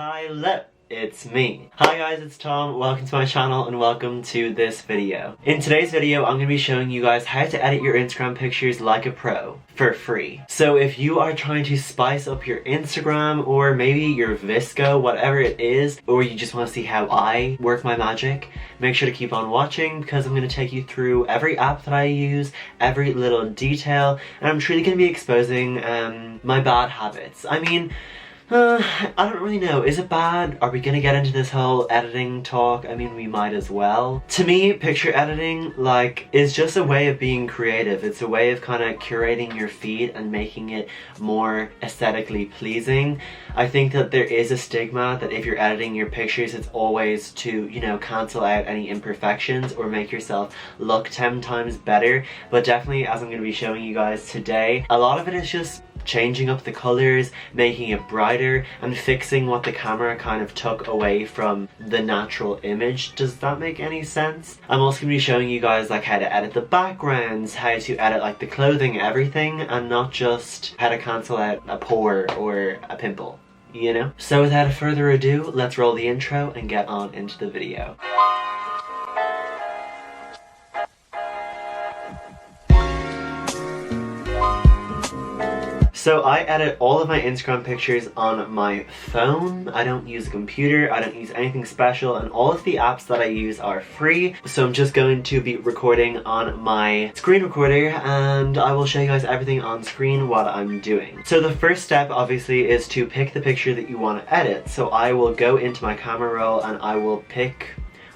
Hello, it's me. Hi guys, it's Tom. Welcome to my channel and welcome to this video. In today's video, I'm going to be showing you guys how to edit your Instagram pictures like a pro for free. So if you are trying to spice up your Instagram or maybe your Visco, whatever it is, or you just want to see how I work my magic, make sure to keep on watching because I'm going to take you through every app that I use, every little detail, and I'm truly going to be exposing my bad habits. I mean, I don't really know. Is it bad? Are we gonna get into this whole editing talk? I mean, we might as well. To me, picture editing, is just a way of being creative. It's a way of kind of curating your feed and making it more aesthetically pleasing. I think that there is a stigma that if you're editing your pictures, it's always to, cancel out any imperfections or make yourself look 10 times better. But definitely, as I'm gonna be showing you guys today, a lot of it is just changing up the colors, making it brighter, and fixing what the camera kind of took away from the natural image. Does that make any sense? I'm also going to be showing you guys how to edit the backgrounds, how to edit the clothing, everything, and not just how to cancel out a pore or a pimple, So without further ado, let's roll the intro and get on into the video. So I edit all of my Instagram pictures on my phone. I don't use a computer, I don't use anything special, and all of the apps that I use are free. So I'm just going to be recording on my screen recorder and I will show you guys everything on screen what I'm doing. So the first step obviously is to pick the picture that you want to edit. So I will go into my camera roll and I will pick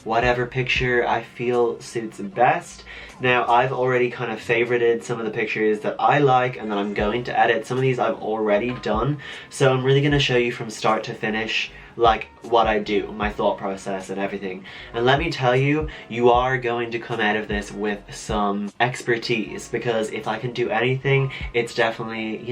whatever picture I feel suits best. Now I've already kind of favorited some of the pictures that I like and that I'm going to edit. Some of these I've already done, so I'm really going to show you from start to finish what I do, my thought process and everything. And let me tell you, you are going to come out of this with some expertise, because if I can do anything, it's definitely,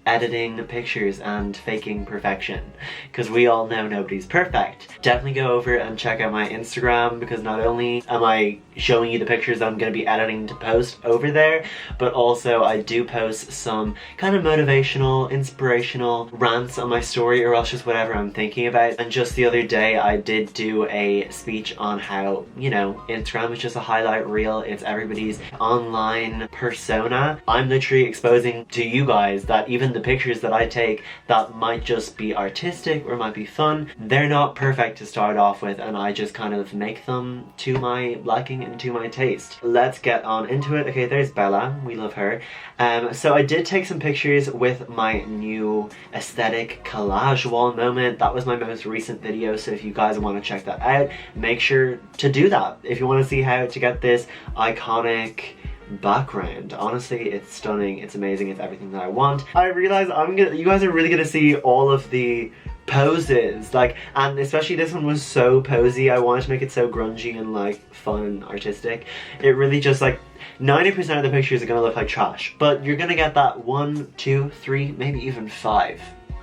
editing pictures and faking perfection, because we all know nobody's perfect. Definitely go over and check out my Instagram, because not only am I showing you the pictures I'm going to be editing to post over there, but also I do post some kind of motivational, inspirational rants on my story, or else just whatever I'm thinking about. And just the other day I did do a speech on how, Instagram is just a highlight reel. It's everybody's online persona. I'm literally exposing to you guys that even the pictures that I take that might just be artistic or might be fun, they're not perfect to start off with, and I just kind of make them to my liking and to my taste. Let's get on into it. Okay, there's Bella, we love her. So I did take some pictures with my new aesthetic collage wall moment. That was my most recent video, so if you guys want to check that out, make sure to do that if you want to see how to get this iconic background. Honestly, it's stunning, it's amazing, it's everything that I want. I realize you guys are really gonna see all of the poses, and especially this one was so posy. I wanted to make it so grungy and fun and artistic. It really just 90% of the pictures are gonna look like trash, but you're gonna get that 1, 2, 3, maybe even 5.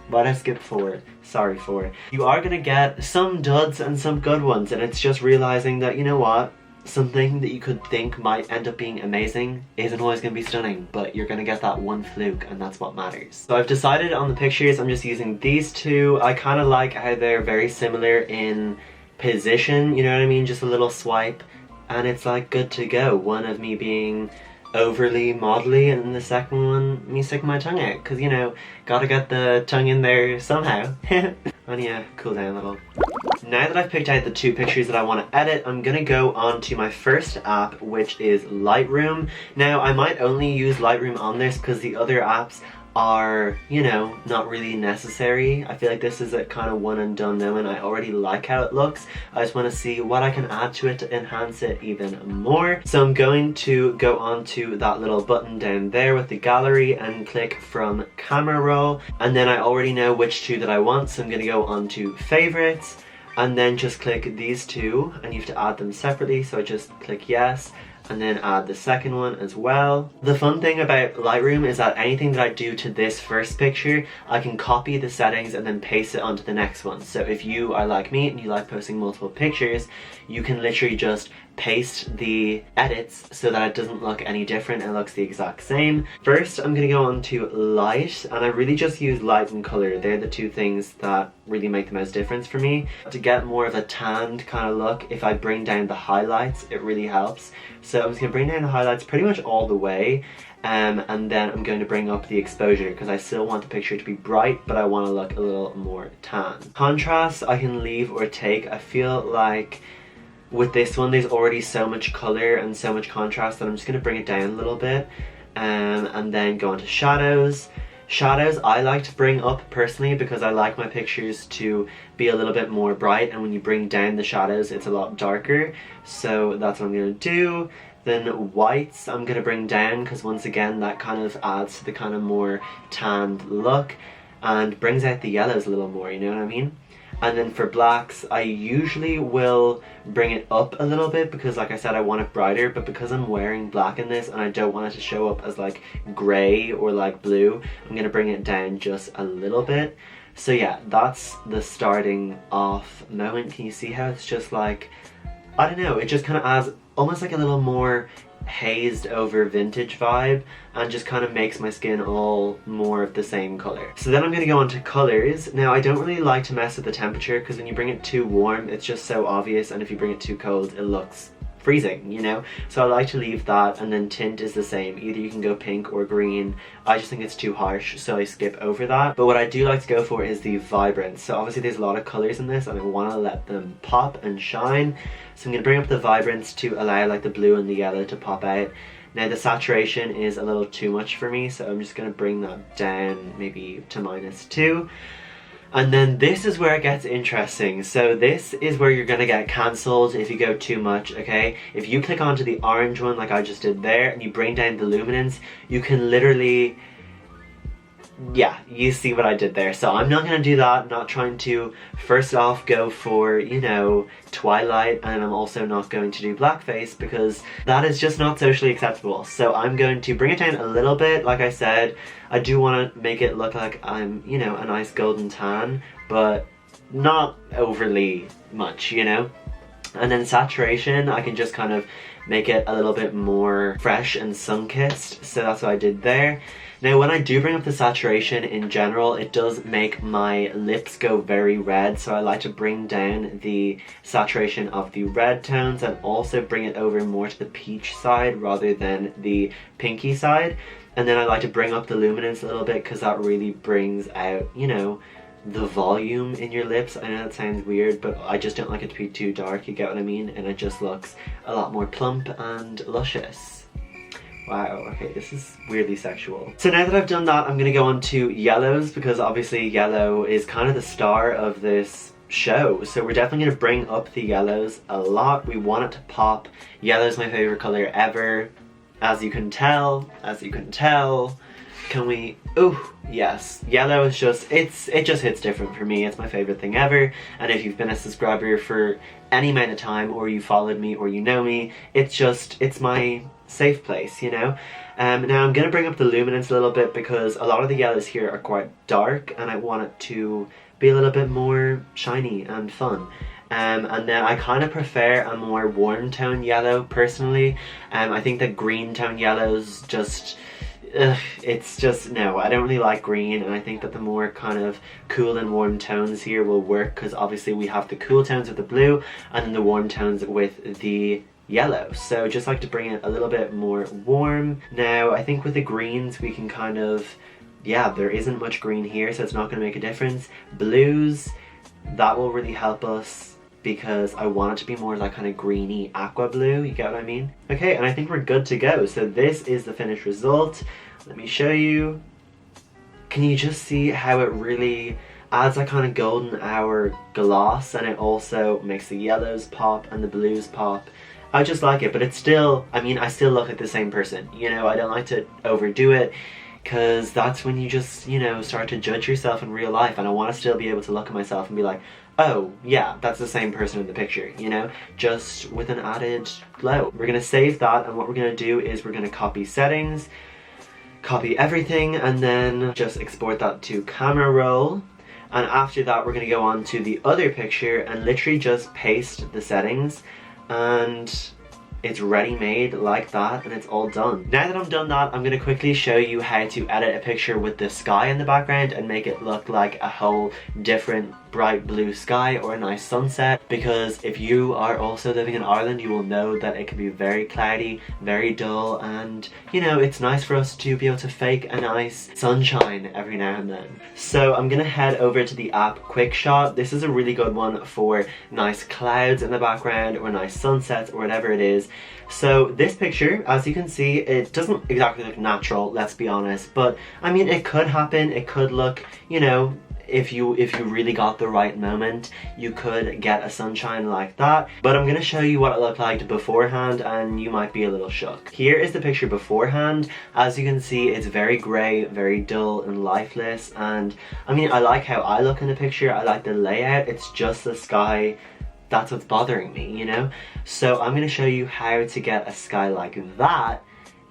But I skipped 4. Sorry, 4. You are gonna get some duds and some good ones, and it's just realizing that, you know what? Something that you could think might end up being amazing isn't always going to be stunning, but you're going to get that one fluke, and that's what matters. So I've decided on the pictures, I'm just using these two. I kind of like how they're very similar in position, you know what I mean? Just a little swipe, and it's good to go. One of me being overly modelly, and the second one, me sticking my tongue out, because, gotta get the tongue in there somehow. And yeah, cool down a little. Now that I've picked out the 2 pictures that I want to edit, I'm going to go on to my first app, which is Lightroom. Now, I might only use Lightroom on this because the other apps are, not really necessary. I feel like this is a kind of one and done moment. I already like how it looks. I just want to see what I can add to it to enhance it even more. So I'm going to go on to that little button down there with the gallery and click from camera roll. And then I already know which 2 that I want, so I'm going to go on to favorites. And then just click these 2, and you have to add them separately, so I just click yes, and then add the second one as well. The fun thing about Lightroom is that anything that I do to this first picture, I can copy the settings and then paste it onto the next one. So if you are like me and you like posting multiple pictures, you can literally just paste the edits so that it doesn't look any different, it looks the exact same. First I'm going to go on to light, and I really just use light and color. They're the two things that really make the most difference for me. To get more of a tanned kind of look, if I bring down the highlights, it really helps. So I'm just going to bring down the highlights pretty much all the way. And then I'm going to bring up the exposure because I still want the picture to be bright, but I want to look a little more tan. Contrast I can leave or take. I feel like with this one there's already so much color and so much contrast that I'm just going to bring it down a little bit, and then go on to shadows. Shadows I like to bring up personally because I like my pictures to be a little bit more bright, and when you bring down the shadows it's a lot darker, so that's what I'm going to do. Then whites I'm going to bring down because once again that kind of adds to the kind of more tanned look and brings out the yellows a little more, you know what I mean? And then for blacks I usually will bring it up a little bit because like I said I want it brighter, but because I'm wearing black in this and I don't want it to show up as like grey or like blue, I'm going to bring it down just a little bit. So yeah, that's the starting off moment. Can you see how it's just like, I don't know, it just kind of adds almost like a little more hazed over vintage vibe and just kind of makes my skin all more of the same color. So then I'm going to go on to colors. Now I don't really like to mess with the temperature because when you bring it too warm it's just so obvious, and if you bring it too cold it looks freezing, you know? So I like to leave that, and then tint is the same. Either you can go pink or green. I just think it's too harsh, so I skip over that. But what I do like to go for is the vibrance. So obviously there's a lot of colors in this and I want to let them pop and shine. So I'm going to bring up the vibrance to allow like the blue and the yellow to pop out. Now the saturation is a little too much for me, so I'm just going to bring that down maybe to -2. And then this is where it gets interesting. So this is where you're gonna get cancelled if you go too much, okay? If you click onto the orange one like I just did there and you bring down the luminance, you can literally, yeah, you see what I did there. So I'm not gonna do that. I'm not trying to first off go for, you know, Twilight, and I'm also not going to do blackface because that is just not socially acceptable. So I'm going to bring it down a little bit. Like I said, I do want to make it look like I'm, you know, a nice golden tan, but not overly much, you know? And then saturation, I can just kind of make it a little bit more fresh and sun-kissed, so that's what I did there. Now when I do bring up the saturation in general, it does make my lips go very red, so I like to bring down the saturation of the red tones and also bring it over more to the peach side rather than the pinky side. And then I like to bring up the luminance a little bit because that really brings out, you know, the volume in your lips. I know that sounds weird, but I just don't like it to be too dark, you get what I mean? And it just looks a lot more plump and luscious. Wow, okay, this is weirdly sexual. So now that I've done that, I'm gonna go on to yellows because obviously yellow is kind of the star of this show. So we're definitely gonna bring up the yellows a lot. We want it to pop. Yellow's my favorite color ever. As you can tell. Can we, oh yes, yellow is just, it just hits different for me. It's my favorite thing ever, and if you've been a subscriber for any amount of time, or you followed me, or you know me, it's my safe place, you know? Now I'm going to bring up the luminance a little bit because a lot of the yellows here are quite dark and I want it to be a little bit more shiny and fun. And then I kind of prefer a more warm tone yellow personally. I think that green tone yellows just, it's just, no, I don't really like green, and I think that the more kind of cool and warm tones here will work because obviously we have the cool tones with the blue and then the warm tones with the yellow. So just like to bring it a little bit more warm. Now I think with the greens we can kind of, yeah, there isn't much green here so it's not going to make a difference. Blues, that will really help us because I want it to be more like kind of greeny aqua blue, you get what I mean? Okay, and I think we're good to go. So this is the finished result. Let me show you. Can you just see how it really adds that kind of golden hour gloss, and it also makes the yellows pop and the blues pop. I just like it, but it's still, I mean, I still look like the same person, you know? I don't like to overdo it because that's when you just, you know, start to judge yourself in real life, and I want to still be able to look at myself and be like, oh yeah, that's the same person in the picture, you know, just with an added glow. We're gonna save that, and what we're gonna do is we're gonna copy settings, copy everything, and then just export that to camera roll. And after that we're gonna go on to the other picture and literally just paste the settings, and it's ready-made like that, and it's all done. Now that I'm done that, I'm going to quickly show you how to edit a picture with the sky in the background and make it look like a whole different bright blue sky or a nice sunset, because if you are also living in Ireland, you will know that it can be very cloudy, very dull, and you know, it's nice for us to be able to fake a nice sunshine every now and then. So I'm gonna head over to the app Quick Shot. This is a really good one for nice clouds in the background or nice sunsets or whatever it is. So this picture, as you can see, it doesn't exactly look natural, let's be honest, but I mean, it could happen. It could look, you know, if you really got the right moment, you could get a sunshine like that. But I'm gonna show you what it looked like beforehand, and you might be a little shook. Here is the picture beforehand. As you can see, it's very grey, very dull and lifeless, and I mean, I like how I look in the picture. I like the layout. It's just the sky that's what's bothering me, you know? So I'm gonna show you how to get a sky like that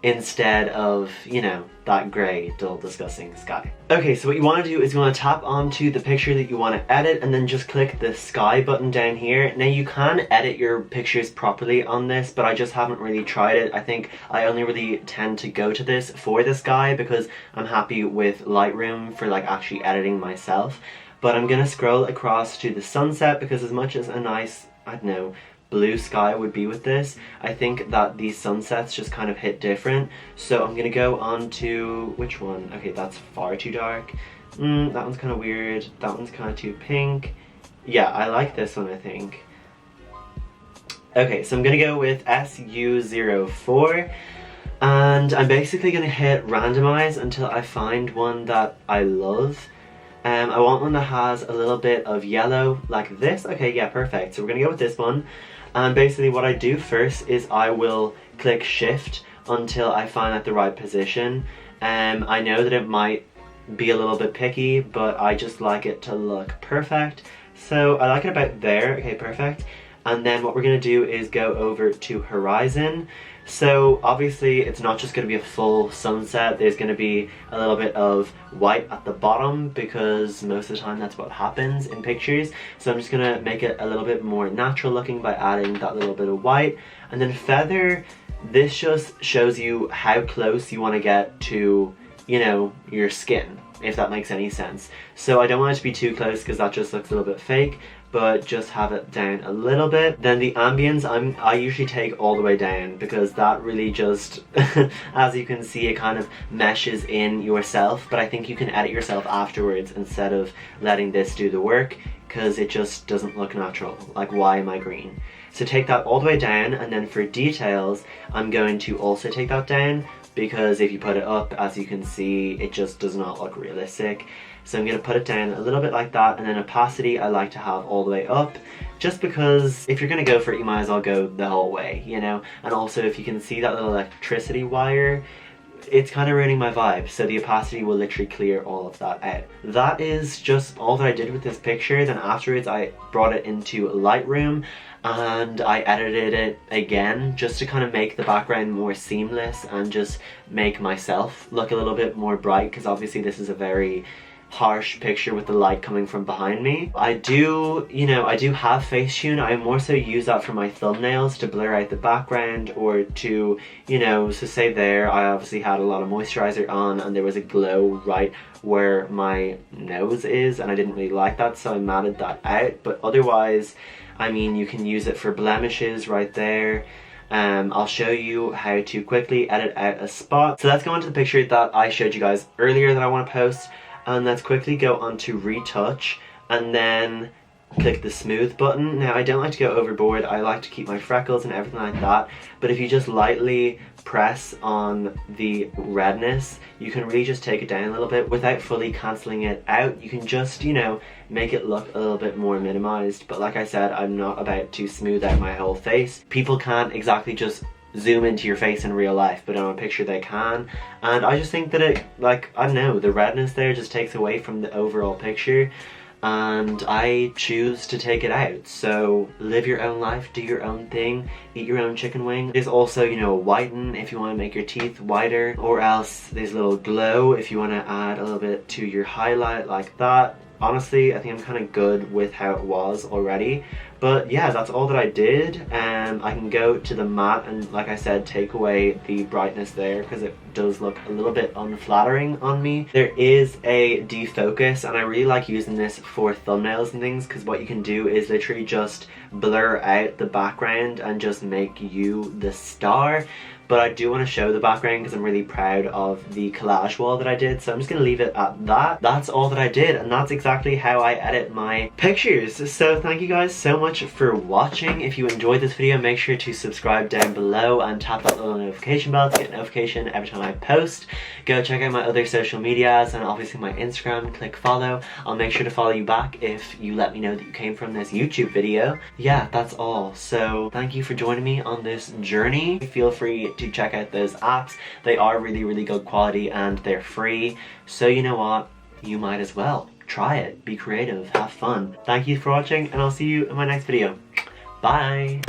instead of, you know, that grey, dull, disgusting sky. Okay, so what you want to do is you want to tap onto the picture that you want to edit and then just click the sky button down here. Now you can edit your pictures properly on this, but I just haven't really tried it. I think I only really tend to go to this for the sky because I'm happy with Lightroom for like actually editing myself. But I'm gonna scroll across to the sunset because as much as a nice, I don't know, blue sky would be with this, I think that these sunsets just kind of hit different. So I'm gonna go on to, which one? Okay, that's far too dark. That one's kind of weird. That one's kind of too pink. Yeah, I like this one, I think. Okay, so I'm gonna go with SU04, and I'm basically gonna hit randomize until I find one that I love. I want one that has a little bit of yellow like this. Okay, yeah, perfect. So we're gonna go with this one. And basically what I do first is I will click shift until I find at the right position. I know that it might be a little bit picky, but I just like it to look perfect. So I like it about there. Okay, perfect. And then what we're gonna do is go over to horizon. So obviously it's not just going to be a full sunset, there's going to be a little bit of white at the bottom because most of the time that's what happens in pictures. So I'm just going to make it a little bit more natural looking by adding that little bit of white. And then feather, this just shows you how close you want to get to, you know, your skin, if that makes any sense. So I don't want it to be too close because that just looks a little bit fake, but just have it down a little bit. Then the ambience, I usually take all the way down because that really just, as you can see, it kind of meshes in yourself, but I think you can edit yourself afterwards instead of letting this do the work because it just doesn't look natural. Like, why am I green? So take that all the way down, and then for details, I'm going to also take that down because if you put it up, as you can see, it just does not look realistic. So I'm going to put it down a little bit like that, and then opacity I like to have all the way up, just because if you're going to go for it, you might as well go the whole way, you know? And also if you can see that little electricity wire, it's kind of ruining my vibe, so the opacity will literally clear all of that out. That is just all that I did with this picture. Then afterwards I brought it into Lightroom and I edited it again just to kind of make the background more seamless and just make myself look a little bit more bright, because obviously this is a very harsh picture with the light coming from behind me. I do, you know, I do have Facetune. I more so use that for my thumbnails to blur out the background or to, you know, so say there I obviously had a lot of moisturizer on and there was a glow right where my nose is and I didn't really like that, so I matted that out. But otherwise, I mean, you can use it for blemishes right there. I'll show you how to quickly edit out a spot. So let's go on to the picture that I showed you guys earlier that I want to post. And let's quickly go on to retouch and then click the smooth button. Now I don't like to go overboard, I like to keep my freckles and everything like that, but if you just lightly press on the redness, you can really just take it down a little bit without fully cancelling it out. You can just, you know, make it look a little bit more minimized. But like I said, I'm not about to smooth out my whole face. People can't exactly just zoom into your face in real life, but on a picture they can, and I just think that it, like, I don't know, the redness there just takes away from the overall picture, and I choose to take it out. So live your own life, do your own thing, eat your own chicken wing. There's also, you know, whiten if you want to make your teeth whiter, or else there's a little glow if you want to add a little bit to your highlight like that. honestly, I think I'm kind of good with how it was already. But yeah, that's all that I did. I can go to the matte and, like I said, take away the brightness there because it does look a little bit unflattering on me. There is a defocus, and I really like using this for thumbnails and things because what you can do is literally just blur out the background and just make you the star. But I do want to show the background because I'm really proud of the collage wall that I did, so I'm just going to leave it at that. That's all that I did, and that's exactly how I edit my pictures. So thank you guys so much for watching. If you enjoyed this video, make sure to subscribe down below and tap that little notification bell to get a notification every time I post. Go check out my other social medias and obviously my Instagram, click follow. I'll make sure to follow you back if you let me know that you came from this YouTube video. Yeah, that's all. So thank you for joining me on this journey. Feel free to check out those apps. They are really good quality and they're free, so you know what, you might as well try it. Be creative, have fun. Thank you for watching, and I'll see you in my next video. Bye.